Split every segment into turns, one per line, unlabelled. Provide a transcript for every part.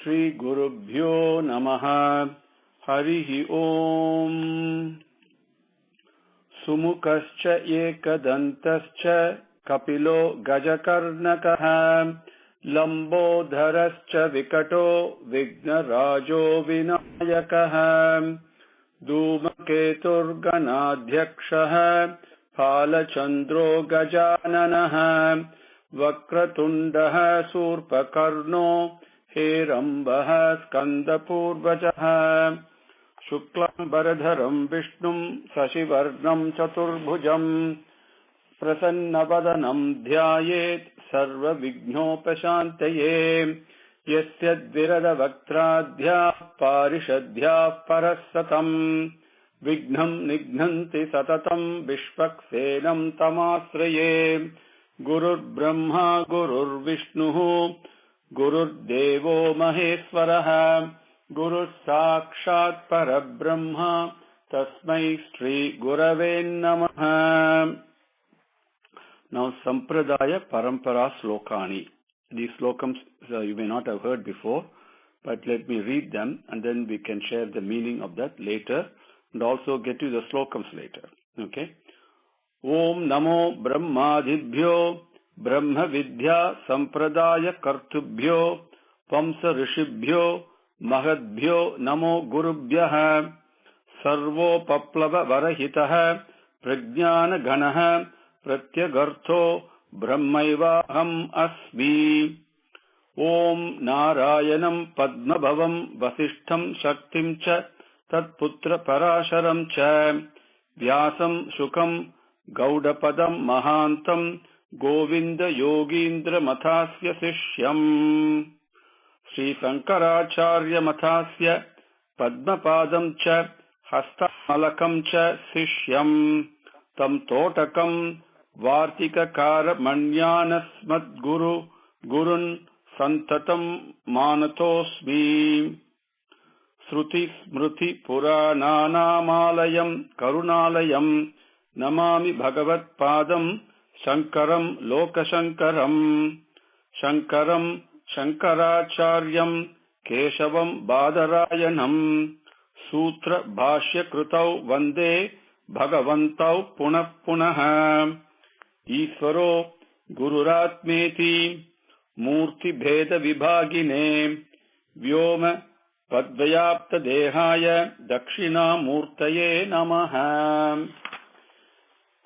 Shri Gurubhyo Namaha. Harihi Om. Sumukascha ekadantascha kapilo gajakarnakaha lambodharascha vikato vignarajo vinayakaha धूमकेतुर्गणाध्यक्षः फालचन्द्रो गजाननः वक्रतुण्डः शूर्पकर्णो हेरम्बः स्कन्दपूर्वजः शुक्लाम्बरधरं विष्णुं शशिवर्णं चतुर्भुजं प्रसन्नवदनं ध्यायेत् सर्वविघ्नोपशान्तये यस्य द्विरदवक्त्राद्याः पारिषद्याः परस्सतं विघ्नं निघ्नन्ति सततं विश्वक्सेनं तमाश्रये गुरुर्ब्रह्मा गुरुर्विष्णुः गुरुर्देवो महेश्वरः गुरुः साक्षात् परब्रह्म तस्मै श्री गुरवे नमः. Now Sampradaya Parampara Slokani. These slokams you may not have heard before, but let me read them and then we can share the meaning of that later and also get to the slokams later. Okay. Om Namo Brahmadibhyo Brahma Vidya Sampradaya Kartubhyo Vamsa Rishibhyo Mahadbhyo Namo Gurubhyaha Sarvo Paplava Varahitaha Prajnana Ganaha Pratyagartho Brahmaivaham Asmi. Om Narayanam Padmabhavam Vasishtham Shaktim Cha Tatputra Parasharam Cha Vyasam Shukam Gaudapadam Mahantam Govinda Yogindra Mathasya Sishyam Sri Sankaracharya Mathasya Padmapadam Cha Hastamalakam Cha Sishyam Tam Totakam Vartikakara Manyanasmat Guru Gurun Santatam Manatosmi. Sruti Smruti Purananamalayam Karunalayam Namami Bhagavat Padam Shankaram Lokashankaram Shankaram Shankaracharyam Keshavam Badarayanam Sutra Bhashya Krutau Vande Bhagavantau Punah Punah. Isvaro Gururatmeti Murti Bheda Vibhagine Vyoma Padvayapta Dehaya Dakshina Murtaye Namaha.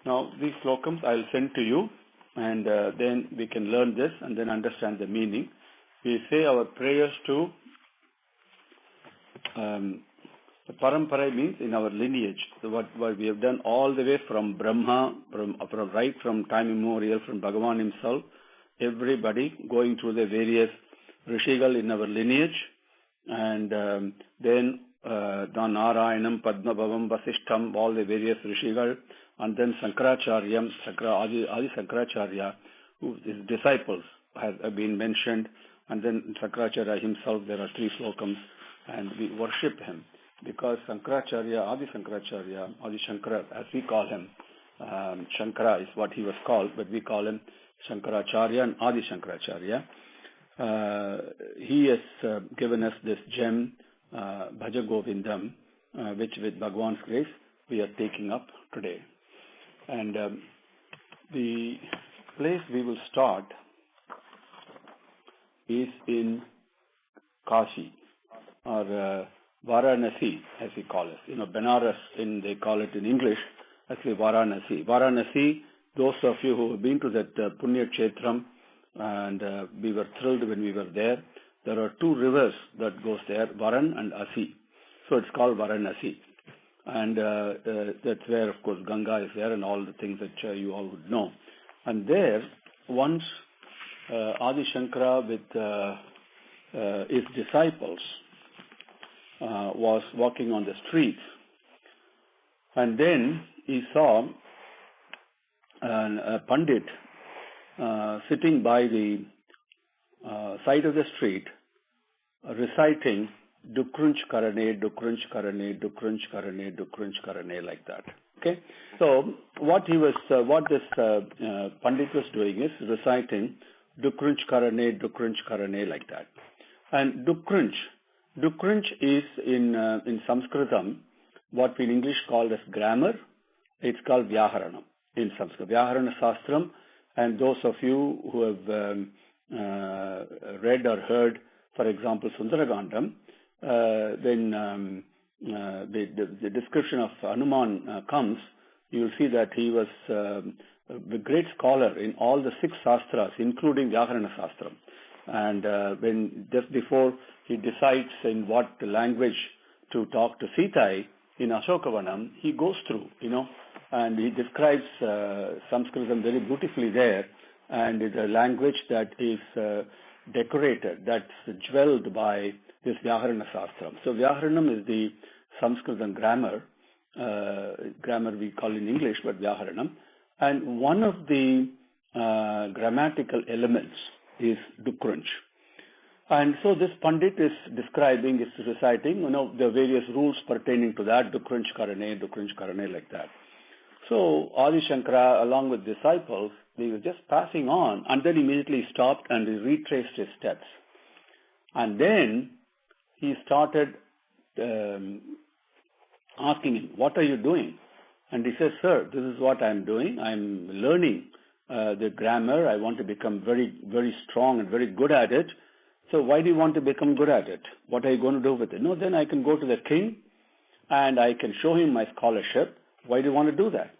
Now these slokams I will send to you and then we can learn this and then understand the meaning. We say our prayers to the parampara means in our lineage. So what we have done all the way from Brahma, right from time immemorial, from Bhagavan himself, everybody going through the various Rishigal in our lineage, and then Narayanam, Padmabhavam, Vasishtham, all the various Rishigal, and then Sankaracharya, Adi Sankaracharya, his disciples have been mentioned, and then Sankaracharya himself. There are 3 slokams, and we worship him. Because Sankaracharya, Adi Shankara, as we call him, Shankara is what he was called, but we call him Shankaracharya and Adi Shankaracharya. He has given us this gem, Bhaja Govindam, which with Bhagwan's grace we are taking up today. And the place we will start is in Kashi, or Varanasi, as we call it. Benares, they call it in English, actually Varanasi. Varanasi, those of you who have been to that Punya Kshetram, and we were thrilled when we were there. There are 2 rivers that goes there, Varan and Asi. So it's called Varanasi. And that's where, of course, Ganga is there and all the things that you all would know. And there, once Adi Shankara with his disciples was walking on the streets, and then he saw a Pandit sitting by the side of the street reciting Dukrunch Karane, Dukrunch Karane, Dukrunch Karane, Dukrunch Karane, like that. Okay? So what this Pandit was doing is reciting Dukrunch Karane, like that. And Dukrunch is in Sanskritam what we in English call as grammar. It's called Vyaharanam in Sanskrit. Vyaharana Sastram. And those of you who have read or heard, for example, Sundaragandam, when the description of Hanuman comes, you will see that he was a great scholar in all the 6 Sastras, including Vyaharana Sastram. And when just before he decides in what language to talk to Sita in Ashokavanam, he goes through, and he describes Sanskritam very beautifully there, and it's a language that is decorated, that's jeweled by this Vyaharana Sastram. So Vyaharanam is the Sanskritam grammar we call in English, but Vyaharanam. And one of the grammatical elements is Dukrunch. And so this Pandit is reciting, the various rules pertaining to that, Dukrunch Karane, like that. So Adi Shankara, along with disciples, they were just passing on, and then immediately stopped and he retraced his steps. And then he started asking him, what are you doing? And he says, sir, this is what I'm doing. I'm learning the grammar. I want to become very, very strong and very good at it. So why do you want to become good at it? What are you going to do with it? No, then I can go to the king and I can show him my scholarship. Why do you want to do that?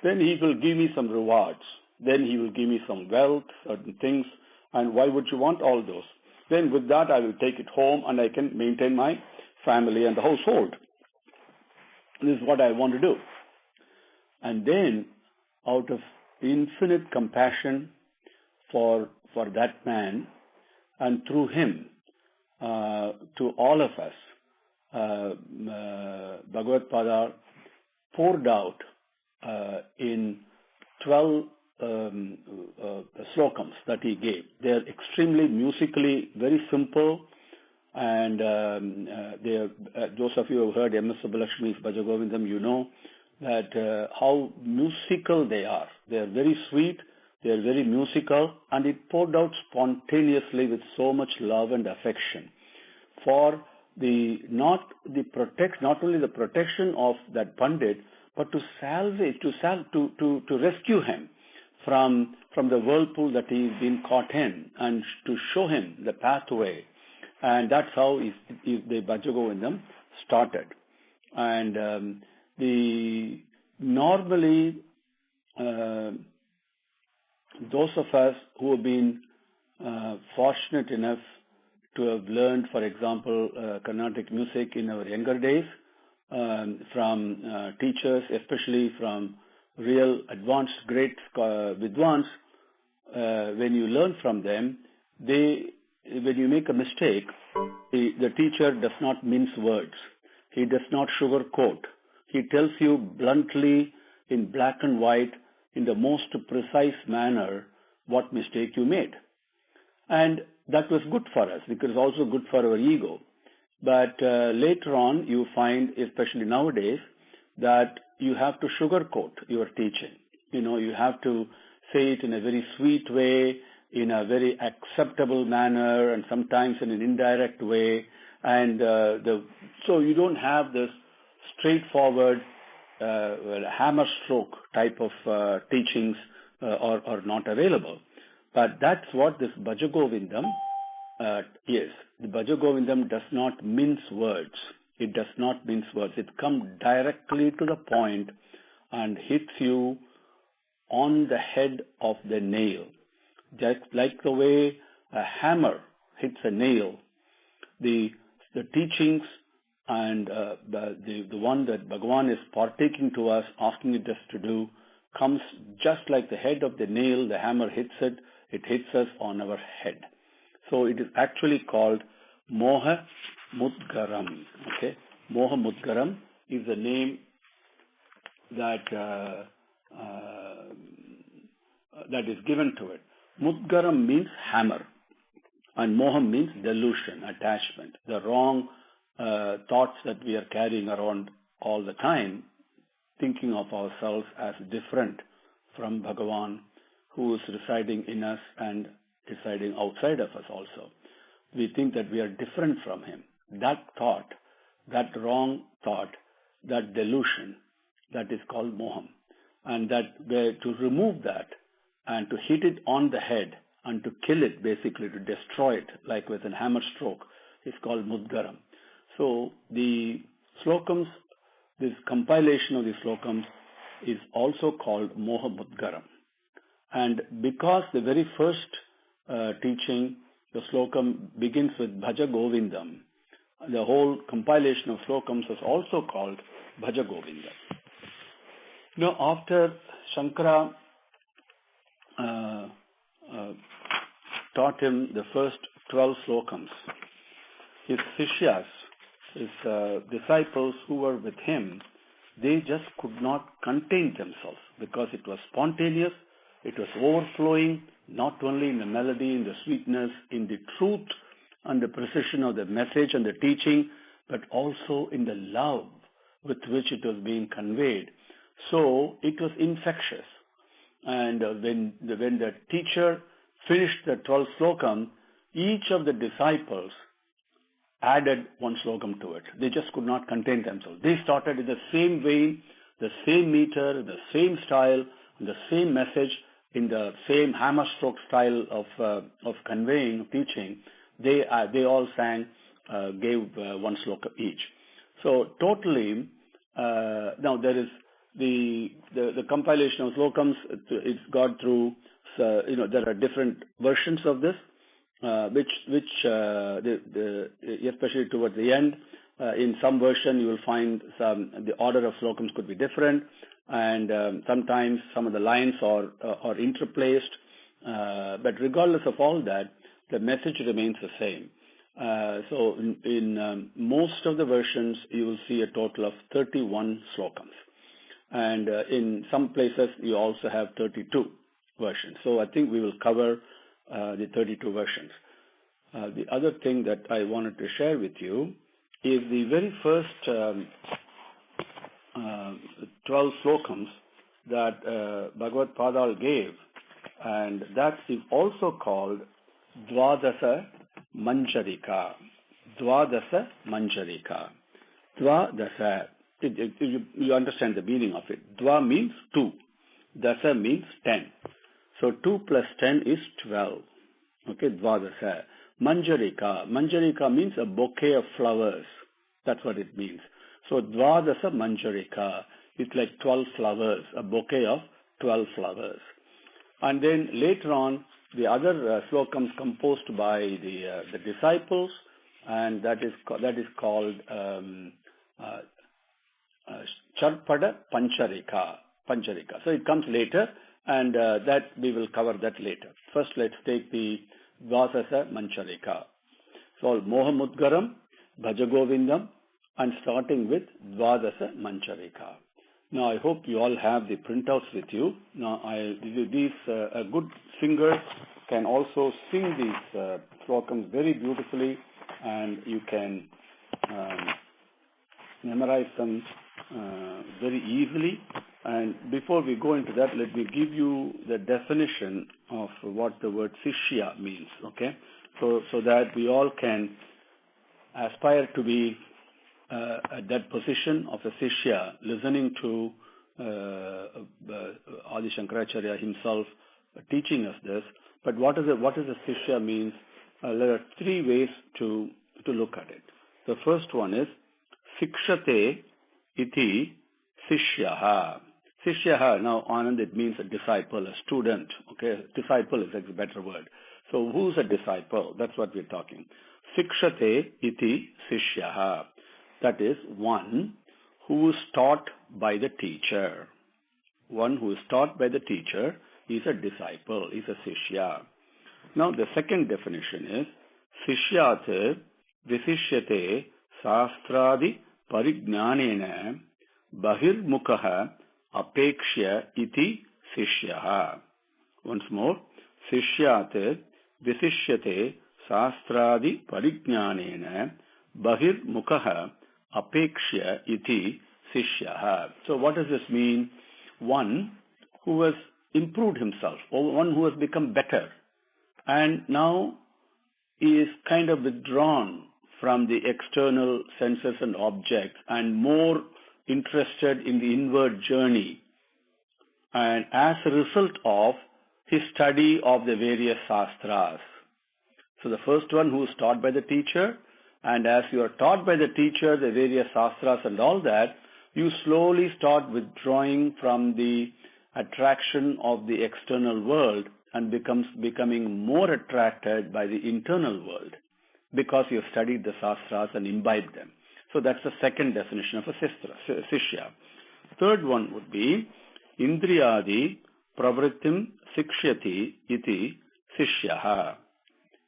Then he will give me some rewards. Then he will give me some wealth, certain things. And why would you want all those? Then with that, I will take it home and I can maintain my family and the household. This is what I want to do. And then, out of infinite compassion for that man, and through him, to all of us, Bhagavad Pada poured out in 12 slokams that he gave. They are extremely musically very simple, and those of you who have heard M.S. Subbulakshmi's Bhaja Govindam, you know that how musical they are. They are very sweet, they are very musical, and it poured out spontaneously with so much love and affection for not only the protection of that Pandit, but to salvage, to rescue him from the whirlpool that he's been caught in, and to show him the pathway. And that's how the Bhaja Govindam started. And normally those of us who have been fortunate enough to have learned, for example, Carnatic music in our younger days, from teachers, especially from real advanced, great Vidwans, when you learn from them, when you make a mistake, the teacher does not mince words. He does not sugarcoat. He tells you bluntly, in black and white, in the most precise manner, what mistake you made. And that was good for us, because it's also good for our ego. But later on, you find, especially nowadays, that you have to sugarcoat your teaching. You have to say it in a very sweet way, in a very acceptable manner, and sometimes in an indirect way. And so you don't have this straightforward hammer stroke type of teachings are not available. But that's what this Bhaja Govindam is. The Bhaja Govindam does not mince words. It does not mince words. It comes directly to the point and hits you on the head of the nail. Just like the way a hammer hits a nail, the teachings and the one that Bhagavan is partaking to us, asking us to do, comes just like the head of the nail. The hammer hits it. It hits us on our head. So it is actually called Moha Mudgaram. Okay, Moha Mudgaram is the name that is given to it. Mudgaram means hammer, and Moham means delusion, attachment, the wrong thoughts that we are carrying around all the time, thinking of ourselves as different from Bhagavan, who is residing in us and residing outside of us also. we think that we are different from him. That thought, that wrong thought, that delusion, that is called moham. And that to remove that and to hit it on the head and to kill it, basically to destroy it, like with a hammer stroke, is called mudgaram. So the slokams, this compilation of the slokams is also called moha mudgaram. And because the very first teaching, the slokam begins with Bhaja Govindam, the whole compilation of slokams is also called Bhaja Govindam. Now, after Shankara taught him the first 12 slokams, his sishyas, his disciples who were with him, they just could not contain themselves because it was spontaneous, it was overflowing, not only in the melody, in the sweetness, in the truth and the precision of the message and the teaching, but also in the love with which it was being conveyed. So it was infectious. And when the teacher finished the 12 slokam, each of the disciples added one slokam to it. They just could not contain themselves. They started in the same vein, the same meter, the same style, the same message, in the same hammer stroke style of conveying, teaching. They all sang, gave one sloka each. So totally, now there is the compilation of slokams. It's got through. There are different versions of this, which especially towards the end, in some version you will find the order of slokams could be different, and sometimes some of the lines are interplaced. But regardless of all that, the message remains the same. So in most of the versions, you will see a total of 31 slokams. And in some places, you also have 32 versions. So I think we will cover the 32 versions. The other thing that I wanted to share with you is the very first 12 slokams that Bhagavad Padal gave, and that is also called Dvadasa Manjarika. Dvadasa Manjarika. Dvadasa. You understand the meaning of it. Dva means 2. Dasa means 10. So 2 plus 10 is 12. Okay, Dvadasa. Manjarika. Manjarika means a bouquet of flowers. That's what it means. So Dvadasa Manjarika. It's like 12 flowers, a bouquet of 12 flowers. And then later on, the other slokams composed by the disciples, and that is called Charpada Pancharika. So it comes later, and that we will cover that later. First, let's take the Dvadasa Mancharika. So Moha Mudgaram, Bhaja Govindam, and starting with Dvadasa Mancharika. Now, I hope you all have the printouts with you. Now, a good singer can also sing these slokams very beautifully, and you can memorize them very easily. And before we go into that, let me give you the definition of what the word Sishya means, okay? So that we all can aspire to be at that position of a Sishya, listening to Adi Shankaracharya himself teaching us this. But what is a Sishya means? There are 3 ways to look at it. The first one is Sikshate iti Sishyaha. Sishyaha, now Anand, it means a disciple, a student. Okay, disciple is a better word. So who's a disciple? That's what we're talking. Sikshate iti Sishyaha. That is one who is taught by the teacher. One who is taught by the teacher is a disciple, is a Sishya. Now the second definition is Sishyate Visishyate Sastradi Parignanena Bahirmukha Apekshya iti Sishyaha. Once more, Sishyate Visishyate Sastradi Parignanena Bahirmukha Apekshya iti Sishyaha. So what does this mean? One who has improved himself, or one who has become better, and now is kind of withdrawn from the external senses and objects and more interested in the inward journey. And as a result of his study of the various sastras. So the first one who is taught by the teacher, and as you are taught by the teacher, the various sastras and all that, you slowly start withdrawing from the attraction of the external world and becoming more attracted by the internal world because you have studied the sastras and imbibed them. So that's the second definition of a sishya. Third one would be Indriyadi pravrittim sikshyati iti sishyaha.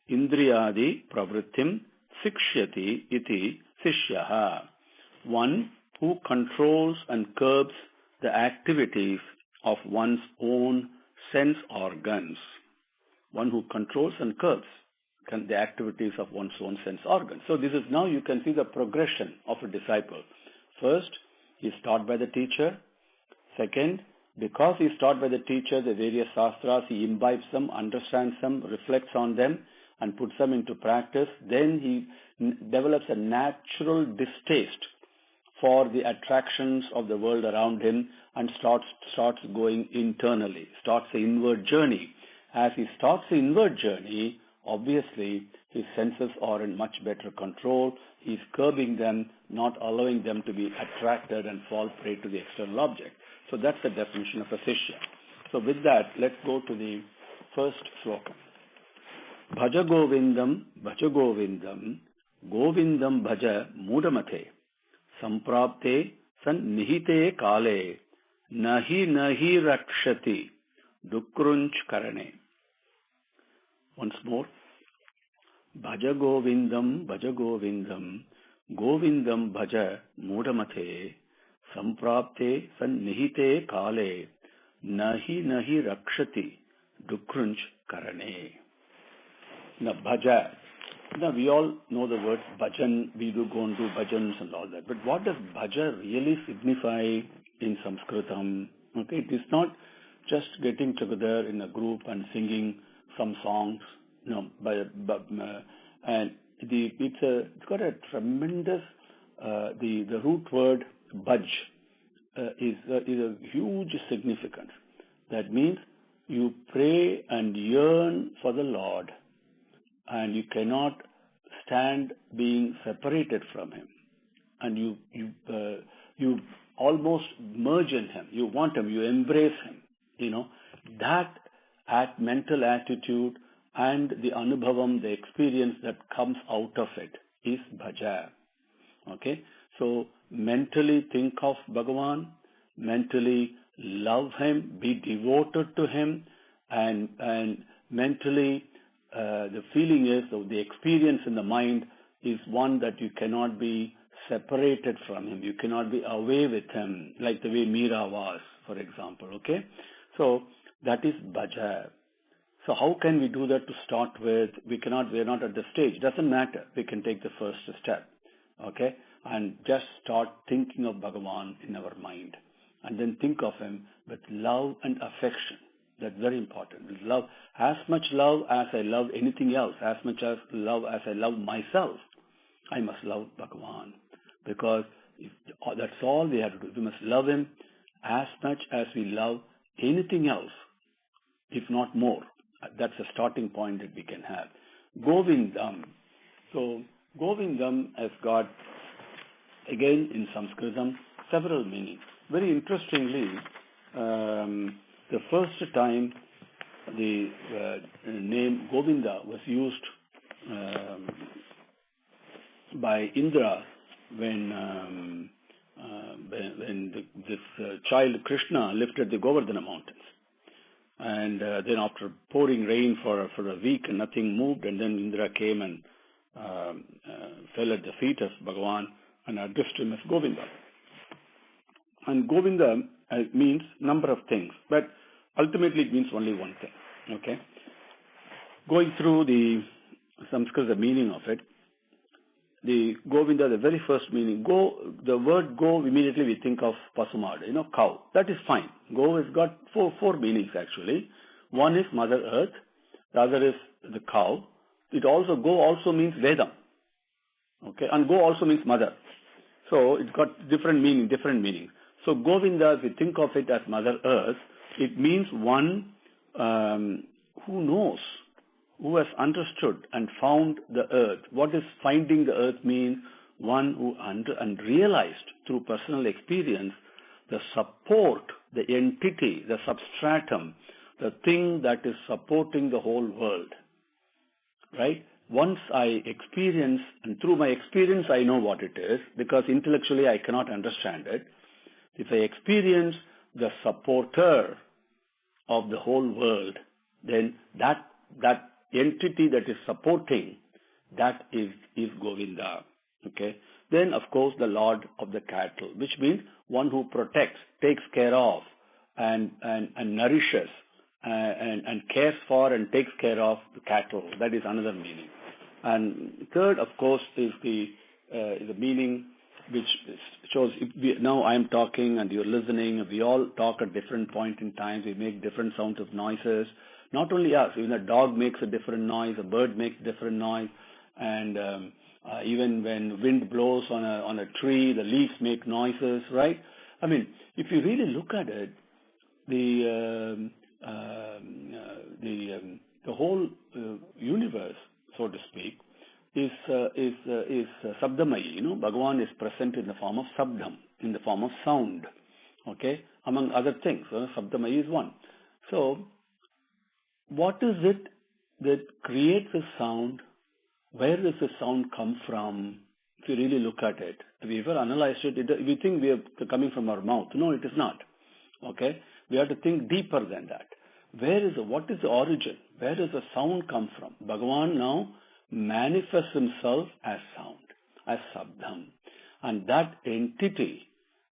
Indriyadi pravrittim sikshyati iti sishyaha. One who controls and curbs the activities of one's own sense organs. One who controls and curbs the activities of one's own sense organs. So this is now you can see the progression of a disciple. First, he is taught by the teacher. Second, because he is taught by the teacher, the various sastras, he imbibes them, understands them, reflects on them, and puts them into practice. Then he develops a natural distaste for the attractions of the world around him and starts going internally, starts the inward journey. As he starts the inward journey, obviously his senses are in much better control. He's curbing them, not allowing them to be attracted and fall prey to the external object. So that's the definition of a sishya. So with that, let's go to the first sloka. Bhaja Govindam, Govindam Bhaja Mudamate, Samprapte San Nihite Kale, Nahi Rakshati, Dukrunch Karane. Once more. Bhaja Govindam, Govindam Bhaja Mudamate, Samprapte San Nihite Kale, Nahi Rakshati, Dukrunch Karane. Now, bhaja. Now, we all know the word bhajan. We do go and do bhajans and all that. But what does bhaja really signify in Sanskritam? Okay, it is not just getting together in a group and singing some songs. No, and it's got a tremendous. The root word bhaj is a huge significance. That means you pray and yearn for the Lord. And you cannot stand being separated from Him, and you almost merge in Him. You want Him, you embrace Him. You know that mental attitude and the anubhavam, the experience that comes out of it is bhaja. Okay, so mentally think of Bhagavan, mentally love Him, be devoted to Him, and mentally. The feeling is, or the experience in the mind is one that you cannot be separated from Him. You cannot be away with Him, like the way Meera was, for example. Okay, so that is bhaja. So how can we do that to start with? We are not at the stage. Doesn't matter. We can take the first step. Okay, and just start thinking of Bhagavan in our mind, and then think of Him with love and affection. That's very important. Love, as much love as I love anything else, as much as love as I love myself, I must love Bhagavan. Because that's all we have to do. We must love Him as much as we love anything else, if not more. That's a starting point that we can have. Govindam. So, Govindam has got, again in Sanskritam, several meanings. Very interestingly, the first time the name Govinda was used by Indra when this child Krishna lifted the Govardhana mountains. And then after pouring rain for a week and nothing moved, and then Indra came and fell at the feet of Bhagavan and addressed him as Govinda. And Govinda means number of things, but ultimately it means only one thing. Okay, going through the Sanskrit meaning of it, the Govinda, the very first meaning, the word go, immediately we think of Pasumad, cow. That is fine. Go has got four meanings actually. One is Mother Earth, the other is the cow, it also, go also means Vedam. Okay, and go also means mother. So it's got different meaning. So Govinda, if you think of it as Mother Earth, it means one who knows, who has understood and found the earth. What does finding the earth mean? One who and realized through personal experience the support, the entity, the substratum, the thing that is supporting the whole world. Right? Once I experience, and through my experience I know what it is, because intellectually I cannot understand it. If I experience the supporter of the whole world, then that entity that is supporting, that is Govinda. Okay. Then of course the Lord of the cattle, which means one who protects, takes care of, and nourishes, and cares for and takes care of the cattle. That is another meaning. And third, of course, is the meaning which shows, now I am talking and you're listening, we all talk at different point in time, we make different sounds of noises. Not only us, even a dog makes a different noise, a bird makes a different noise, and even when wind blows on a tree, the leaves make noises, right? I mean, if you really look at it, the whole universe, so to speak, is Sabdamayi. Bhagavan is present in the form of Sabdam, in the form of sound. Okay, among other things. Sabdamayi is one. So, what is it that creates a sound? Where does the sound come from? If you really look at it, if we ever analyze it, we think we are coming from our mouth. No, it is not. Okay, we have to think deeper than that. What is the origin? Where does the sound come from? Bhagavan now manifests himself as sound, as Sabdam. And that entity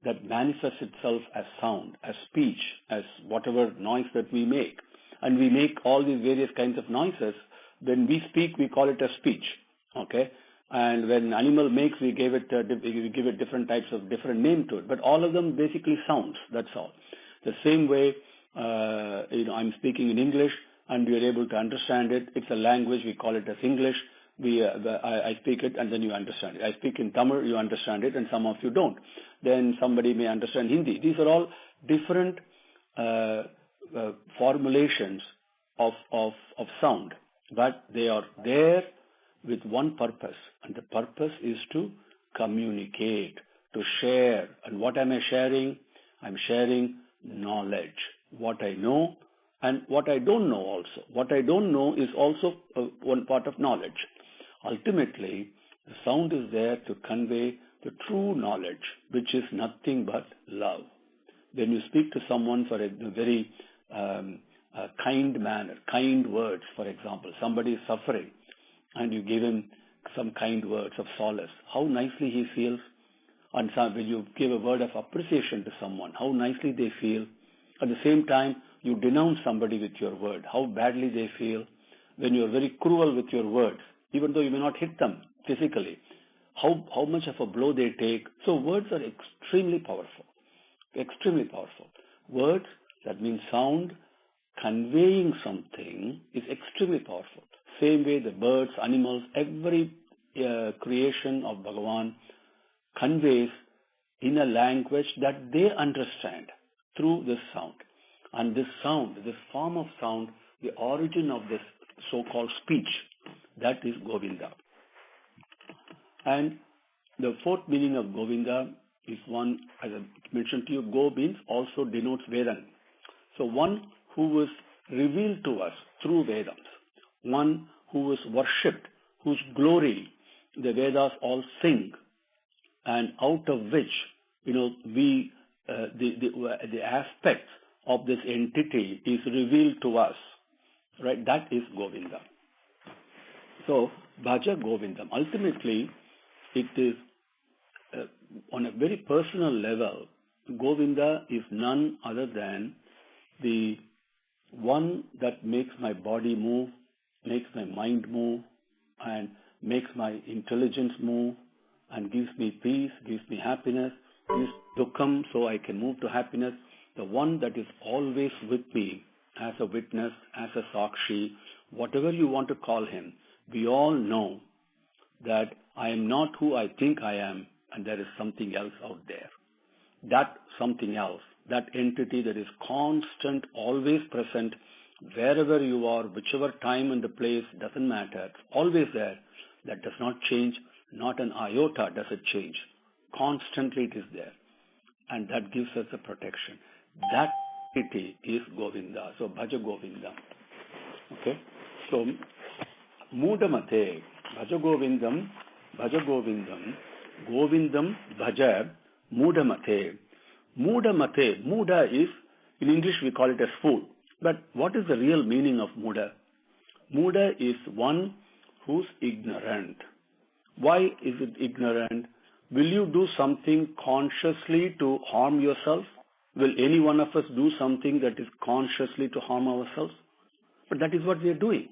that manifests itself as sound, as speech, as whatever noise that we make, and we make all these various kinds of noises. When we speak, we call it a speech. Okay? And when animal makes, we give it different types of different name to it. But all of them basically sounds. That's all. The same way, I'm speaking in English, and you're able to understand it. It's a language, we call it as English. I speak it, and then you understand it. I speak in Tamil, you understand it, and some of you don't. Then somebody may understand Hindi. These are all different formulations of sound, but they are there with one purpose, and the purpose is to communicate, to share. And what am I sharing? I'm sharing knowledge, what I know and what I don't know also. What I don't know is also one part of knowledge. Ultimately, the sound is there to convey the true knowledge, which is nothing but love. When you speak to someone for a very kind manner, kind words, for example, somebody is suffering, and you give him some kind words of solace, how nicely he feels. And when you give a word of appreciation to someone, how nicely they feel. At the same time, you denounce somebody with your word, how badly they feel. When you are very cruel with your words, even though you may not hit them physically, how much of a blow they take. So words are extremely powerful. Extremely powerful. Words, that means sound, conveying something, is extremely powerful. Same way the birds, animals, every creation of Bhagavan conveys in a language that they understand through this sound. And this sound, this form of sound, the origin of this so-called speech, that is Govinda. And the fourth meaning of Govinda is one, as I mentioned to you, Go means also denotes Vedan. So one who is revealed to us through Vedams, one who is worshipped, whose glory the Vedas all sing, and out of which, we the aspects of this entity is revealed to us, right? That is Govinda. So Bhaja Govindam. Ultimately, it is on a very personal level. Govinda is none other than the one that makes my body move, makes my mind move, and makes my intelligence move, and gives me peace, gives me happiness, gives dukkam so I can move to happiness. The one that is always with me as a witness, as a sakshi, whatever you want to call him, We all know that I am not who I think I am, and there is something else out there. That something else, that entity that is constant, always present, wherever you are, whichever time and the place, doesn't matter, it's always there. That does not change, not an iota does it change. Constantly it is there. And that gives us a protection. That entity is Govinda. So Bhaja Govindam. Okay? So Mudamate, Bhaja Govindam, Govindam Bhaja, Mudamate. Mudamate, Muda is, in English we call it as fool. But what is the real meaning of Muda? Muda is one who's ignorant. Why is it ignorant? Will you do something consciously to harm yourself? Will any one of us do something that is consciously to harm ourselves? But that is what we are doing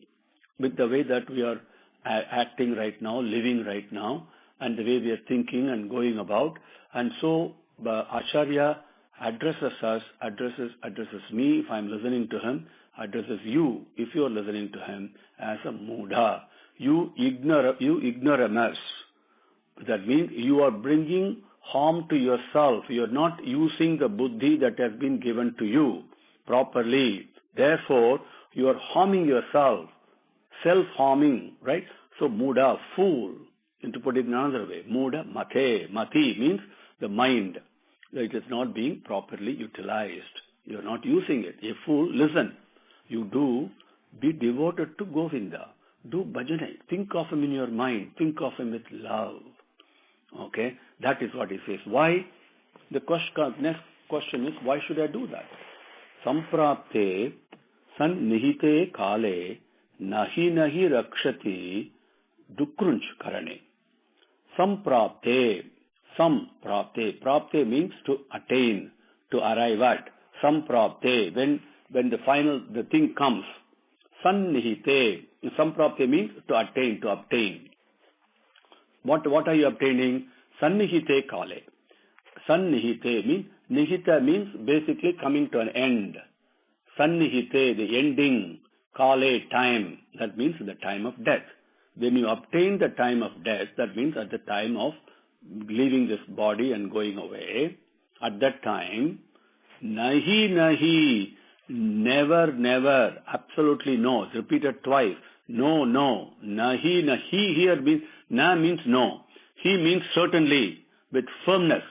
with the way that we are acting right now, living right now, and the way we are thinking and going about. And so Acharya addresses us, addresses me if I am listening to him, addresses you if you are listening to him as a Muda. You ignoramus. That means you are bringing harm to yourself. You are not using the buddhi that has been given to you properly. Therefore, you are harming yourself. Self-harming, right? So, Muda, fool. And to put it in another way, Muda, Mati means the mind. It is not being properly utilized. You are not using it. A fool, listen. You do be devoted to Govinda. Do bhajana. Think of him in your mind. Think of him with love. Okay? That is what he says. Why? The next question is, why should I do that? Samprapte sannihite kale nahi rakshati dukrunch karane. Samprapte. Prapte means to attain, to arrive at. Samprapte. When the thing comes. Sannihite. Samprapte means to attain, to obtain. What are you obtaining? Sannihite kale. Sannihite means, nihita means basically coming to an end. Sannihite, the ending. Kale, time. That means the time of death. When you obtain the time of death, that means at the time of leaving this body and going away, at that time, nahi, never, absolutely no. It's repeated twice. No. Nahi, he here means, na means no. He means certainly, with firmness.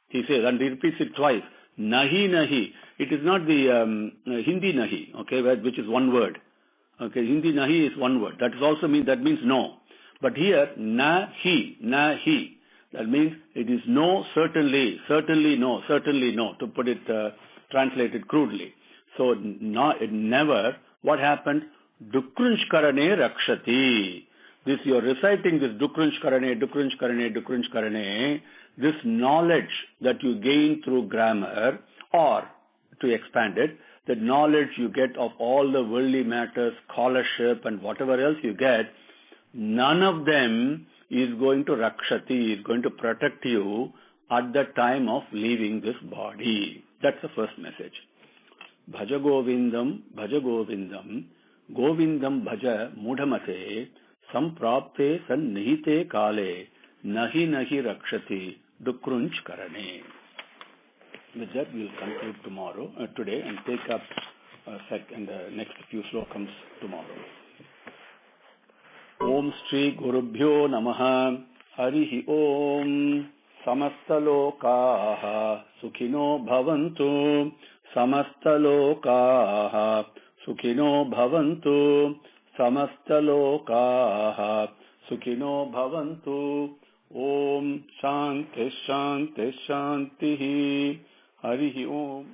He says, and he repeats it twice. Nahi. It is not the Hindi nahi, okay, which is one word. Okay, Hindi nahi is one word. That means no. But here, nahi. That means it is no, certainly no, to put it, translated crudely. So, never, what happened? Dukrunch karane rakshati. This, you are reciting this dukrunch karane, this knowledge that you gain through grammar, or to expand it, the knowledge you get of all the worldly matters, scholarship and whatever else you get, none of them is going to rakshati, is going to protect you at the time of leaving this body. That's the first message. Bhaja Govindam, Govindam Bhaja Mudhamate, Samprapte Sannihite Kale, Nahi Rakshati, Dukrunch Karane. With that, we will conclude today, and take up the next few slokams tomorrow. Om Shri Gurubhyo Namaha. Harihi Om. Samastalokaha Sukhino Bhavantu. Samastalokaha Sukhino Bhavantu. Samastalokaha Sukhino Bhavantu. Om Shanti Shanti Shanti. Harihi Om.